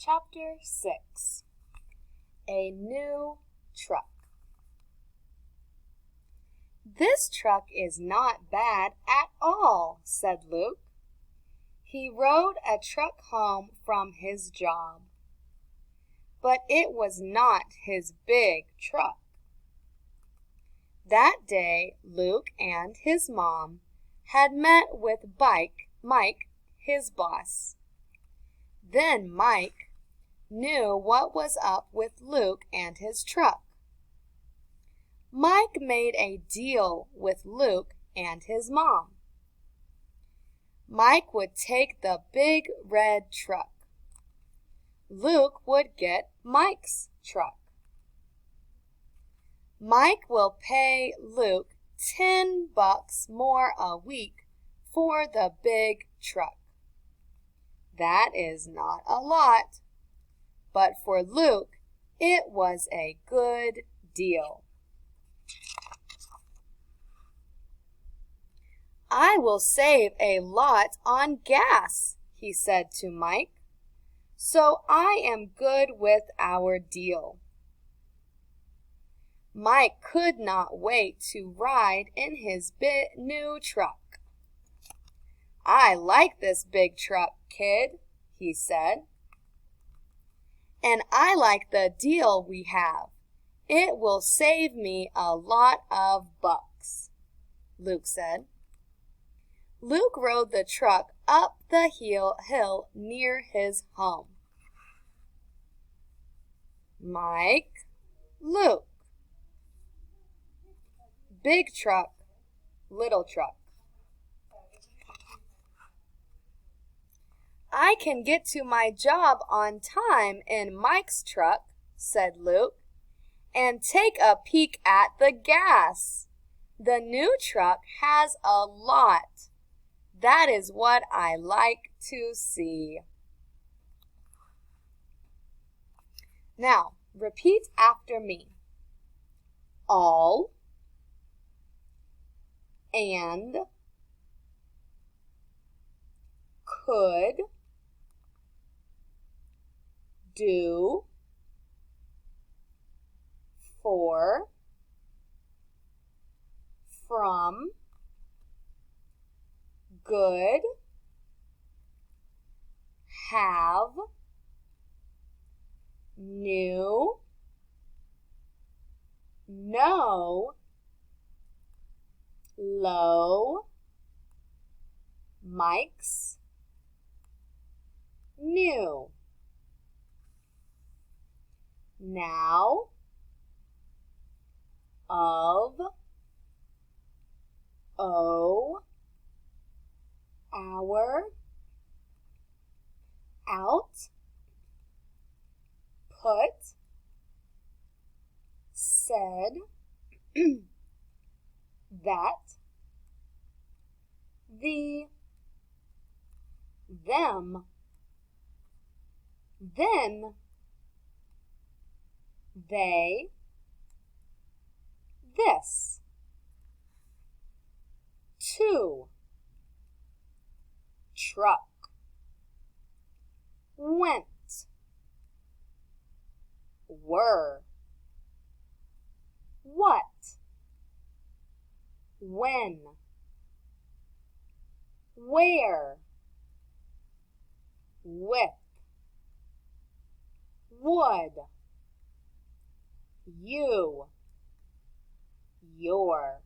Chapter 6. A New Truck. "This truck is not bad at all," said Luke. He rode a truck home from his job. But it was not his big truck. That day Luke and his mom had met with Mike, his boss. Then Mike knew what was up with Luke and his truck. Mike made a deal with Luke and his mom. Mike would take the big red truck. Luke would get Mike's truck. Mike will pay Luke $10 more a week for the big truck. That is not a lot, but for Luke, it was a good deal. "I will save a lot on gas," he said to Mike, "so I am good with our deal." Mike could not wait to ride in his new truck. "I like this big truck, kid," he said. "And I like the deal we have. It will save me a lot of bucks," Luke said. Luke rode the truck up the hill near his home. Mike, Luke. Big truck, little truck. "I can get to my job on time in Mike's truck," said Luke, "and take a peek at the gas. The new truck has a lot. That is what I like to see." Now, repeat after me. All, and, could, do, for, from, good, have, new, know, low, Mike's, new. Now, of, our, out, put, said, that, the, them, then, they, this, to, truck, went, were, what, when, where, with, would, you, your.